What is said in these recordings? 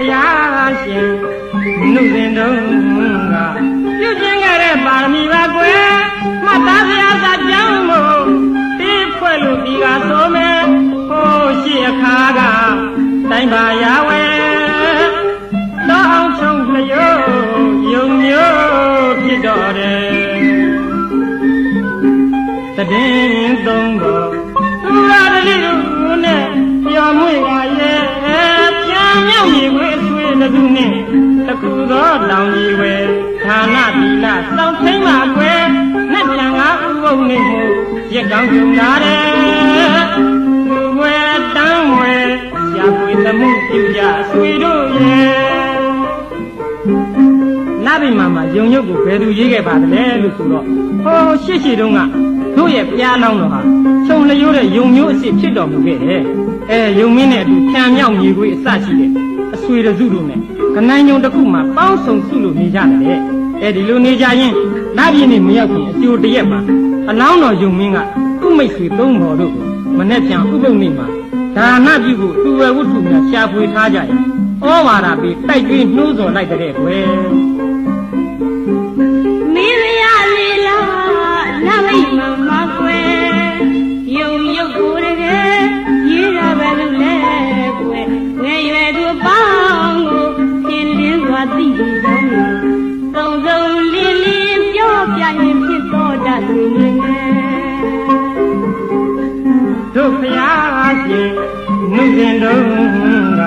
呀，心怒人中啊，有钱个的把米把贵，马大子呀啥讲么？地块路地个说没，好些卡个，单把呀喂，当穷了有皮着的，这真懂不？路啊的路呢，要没个耶。မြောက်မြေခွေအဆွေးတစ်ခုနဲ့တခုသောတောင်ကြီးဝဲဌာနတိလစောင့်ထိန်မှာကွယ်နဲ့ပြန်ငါဥပုံနေမှုရက်ကောင်းကြုံလာတယ်လူဝဲတန်းဝဲရှာဖွေသမှုပြုကြအဆွေတို့ရဲ့နဗိမာမှာယုံညုတ်ကိုဘယ်သူရေးခဲ့ပါသလဲလို့ဆိုတော့ဟိုရှေ့တုန်းကတို့ရဲ့ဘုရားလောင်းတော်ဟာခြုံလျိုးတဲ့ယုံမျိုးအစ်ဖြစ်တော်မူခဲ့တယ်ယုံမင်းနဲ့အတူဖြံမြောက်မြေခွေအစရှိတဲ့အဆွေတစုတို့နဲ့ကနိုင်ညုံတစ်ခုမှာပေါင်းဆုံစုလို့နေကြတယ်ဒီလိုနေကြရင်နတ်ပြည်နေမရောက်ခင်အကျိုးတရက်မှာအလောင်းတော်ယုံမင်းကသူ့မိတ်ဆွေသုံးတော်တို့မနဲ့ပြန်ဥပုပ်နေမှာဒါနပြုကိုသူဝဲဝတ္ထုများရှာဖွေထားကြရင်ဩဝါဒပေးတိုက်တွင်းနှိုးဆော်လိုက်တဲ့ကွယ်မင်းရလေးလားနမိတ်မကွယ်ယုံရုပ်ကိုတကယ်ရေးရပါလို့လဲကွယ်ငယ်ရွယ်သူပေါင်းကိုသင်လင်းစွာသိပြီးတော့သုံးစုံလင်းလင်းပြောပြရင်ဖြစ်တော်တတ်သူငယ်တို့ဖျားရှင်နှုတ်ရင်တို့က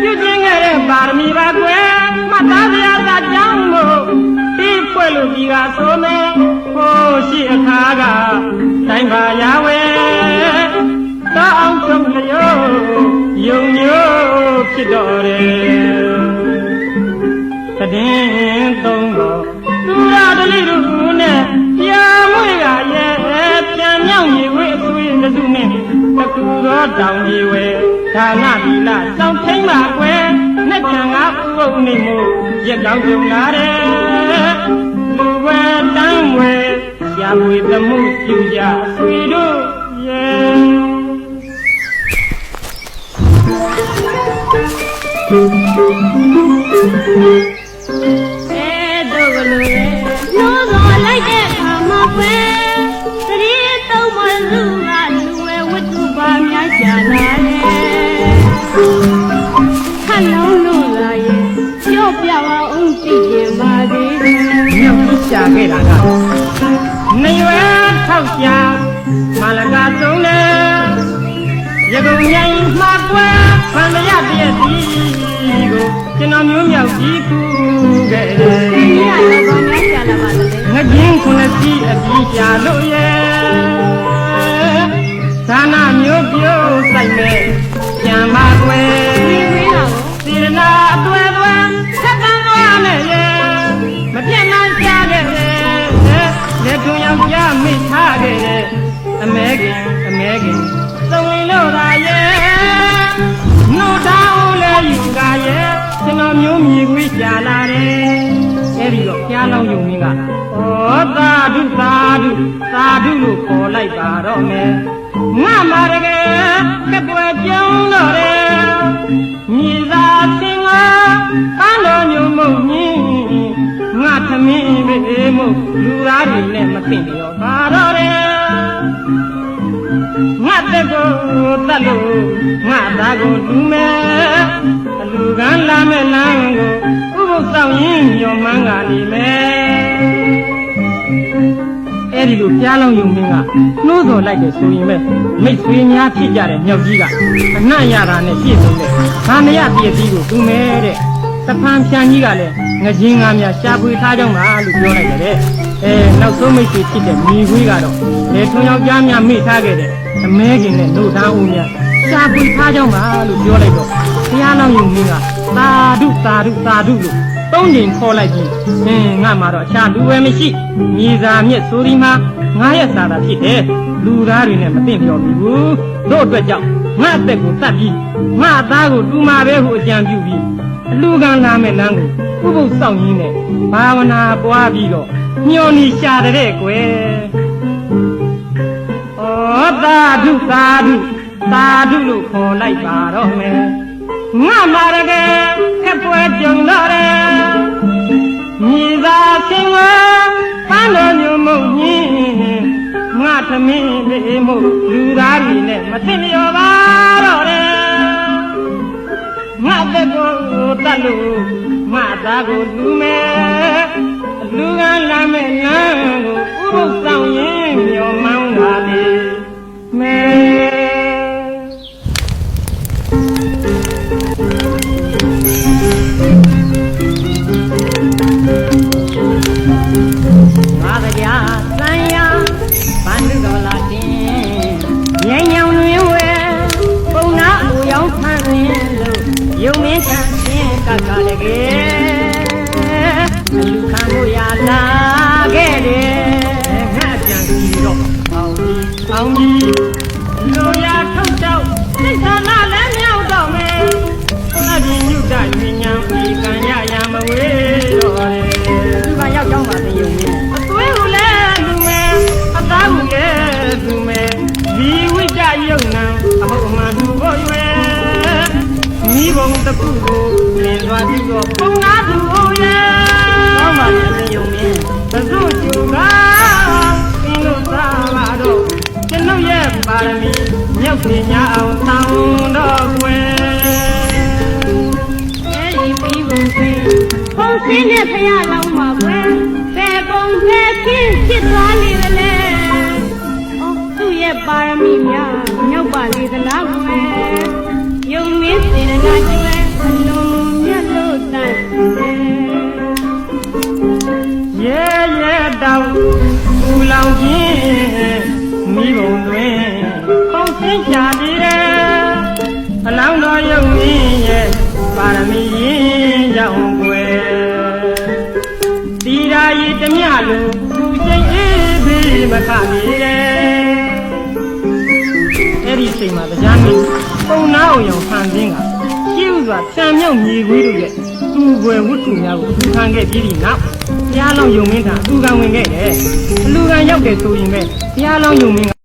ပြုခြင်းခဲ့တဲ့ပါရမီပါကွယ်မှတ်သားစရာသာကြောင်းမို့ဒီဖွဲ့လို့ဒီကဆိုမယ်ဟိုရှိအခါကတိုင်းပါရဝဲတောင်းချုံလျောယုံမျိုးဖြစ်တော်တယ်တည်င်းသုံးတော်သူရတလိတို့နဲ့ပြန်မွေကရဲ့ပြန်မြောက်မြေဝဲအဆွေးတစုနဲ့တကူသောတောင်ကြီးဝဲဌာနတိလစောင့်ထိန်ပါကွယ်နဲ့ပြန်ငါဥပုံနေမှုရက်ကောင်းကြုံလာတယ်လူဝဲတန်းဝဲရှာဖွေသမှုပြုကြဆွေတို့ရဲ့တို့ကလေးလို့တော့လိုက်တဲ့အခါမှာပဲသတိသုံးမလူကလူဝဲဝတ္ထုပါများရှာလာတယ်ခလုံးလို့လာရင်ပြောပြပါအောင်ကြည့်ကြပါသေးတယ်မြောက်ကြီးရှာခဲ့တာကနေရွယ်ထောက်ရှာမလကားဆုံးတယ်ရကုံမြိုင်မှာကွယ်ဗန္ဒရတည့်စီကိုကျွန်တော်မျိုးမြောက်ကြီးကူခဲ့တယ်ဒီရတော့ဘာများရှာလာပါလဲငကျင်းခုနှစ်စီးအပြီးရှာလို့ရဲ့ဌာနမျိုးပြိုးဆိုင်မဲ့ပြန်ပါကွယ်စေရနာအတွေ့အတွေ့ဆက်တန်းသွားနဲ့ရဲ့မပြတ်နိုင်ကြခဲ့တဲ့လက်ထုံယောက်ျားမိထားခဲ့တဲ့အမဲခင်သုံးလင်းလို့သာရဲ့နှုတ်တောင်းလဲယူကရဲ့ကျွန်တော်မျိုးမြေခွေးရှာလာတယ်အဲဒီတော့ဖျားလောင်းယုံမင်းကဩသာဓုသာဓုလို့ခေါ်လိုက်ပါတော့မယ်ငါမာရကဲကပွဲပြုံးတော့တယ်မြေသာသင်္ကာပန်းတော်ညုံမုံမြင်းငါသမင်းပဲမို့လူသားတွေနဲ့မသိတော့ပါတော့တယ်ငါတက်ကိုတတ်လို့ငါသားကိုလူမဲ့အလူကန်းလာမဲ့လမ်းကိုဥပုသ်ဆောင်ရင်ညော်မှန်းကနေမယ်အဲ့ဒီလိုကြားလောင်းယုံမင်းကနှိုးဆော်လိုက်တယ်ဆိုရင်ပဲမိတ်ဆွေများဖြစ်ကြတဲ့မြောက်ကြီးကအနှံ့ရတာနဲ့ပြည့်စုံတဲ့ဗာမရပြည့်စည်ကိုသူမဲတဲ့တဖန်ဖြန်ကြီးကလည်းငကျင်းကားများရှာဖွေထားကြောင်းပါလို့ပြောလိုက်တယ်နောက်ဆုံးမိတ်ဆွေဖြစ်တဲ့မိခွေးကတော့လေထုံယောက်ျားများမိထားခဲ့တဲ့အမဲခင်နဲ့နှုတ်သားဦးများရှာဖွေထားကြောင်းပါလို့ပြောလိုက်တော့ဘုရားလောင်းယုံမင်းကသာဓုလို့သုံးချိန်ခေါ်လိုက်ပြီးငါမှတော့အခြားလူဝဲမရှိမြေစာမြက်ဆိုဒီမှာငါရဲ့စာသာဖြစ်တယ်လူသားတွေနဲ့မသိပြောပြီဘူးတို့အတွက်ကြောင့်ငါအသက်ကိုတတ်ပြီးငါအသားကိုတူမာပဲဟုအကြံပြုပြီးအလူကံလာမဲ့လမ်းကိုဥပုသ်ဆောင်ရင်းနဲ့ဘာဝနာပွားပြီးတော့ညှော်နေရှာတဲ့ကွယ်ဩသာဓုလို့ခေါ်လိုက်ပါတော့မယ်ငါမာရကဲ မို့လူသားတွေနဲ့မသိလျော်ပါတော့တယ်ငါသက်ကိုတတ်လို့ငါသားကိုလူမယ်လူကလာမဲ့လမ်းကိုဥပုသ်ဆောင်ရင်မျောမောင်းပါလေမဲငါတရားစံရဘန္ဓုတော်လာတင်ငြိမ်ညောင်တွင်ဝဲပုံနာအူရောင်းဖန်ရင်းလို့ယုံမင်းခံခြင်းကကလည်းကဲလူခံလို့ရလာခဲ့တယ်ငါကြံစီတော့အောင်ကြီးလူရထုတ်တော့စိတ်ဆန္ဒလည်းမြောက်တော့မယ်အဒီညုတညဉံဒီကံရရမဝေးတော့တယ်ဒီကရောက်ကြောင်းပါသိယုံမင်းအသွေးကိုလည်းလူမယ်အသားကိုလည်းလူမယ်ဒီဝိတ္တယုံနံအမုတ်အမှန်သူကိုရွယ်မိဘုံတစ်ခုကိုလင်းသွားပြီးတော့ပုံနာသူကိုရဲ့ကောင်းပါလေသိယုံမင်းသစုကျူကသင်လို့သားလာတော့ကျွန်ုပ်ရဲ့ပါရမီမြောက်ပညာအောင်ဆောင်တော့ကွယ်အဲဒီပြီးပုံစင်းပုံစင်းနဲ့ဖရလောင်းမှာကွယ်ဘယ်ပုံဘယ်ခင်းဖြစ်သွားနေသလဲအော်သူ့ရဲ့ပါရမီများမြောက်ပါလေသလားကွယ်ယုံမင်းစေတနာကျွဲအလုံးမြတ်လို့တန်တယ်ရဲရဲတောင်ပူလောင်ခြင်းမိဘုံတွင်ပုံစင်းချပြီးတယ်အလောင်းတော်ယုံမင်းရဲ့ပါရမီရင်ရောက်ွယ်တီရာရီတမျှလိုသူစိတ်အေးပြီးမခနေတယ်အဲ့ဒီချိန်မှာတရားမင်းပုံနာအောင်ရောင်ဖန်ဆင်းကရှိဥစွာဆံမြောက်မြေခွေးတို့ရဲ့သူ့ွယ်ဝတ္ထုများကိုသူခံခဲ့ပြီးဒီနောက်ဘုရားလောင်းယုံမင်းကအလူကံဝင်ခဲ့တယ်အလူကံရောက်တယ်ဆိုရင်ပဲဘုရားလောင်းယုံမင်း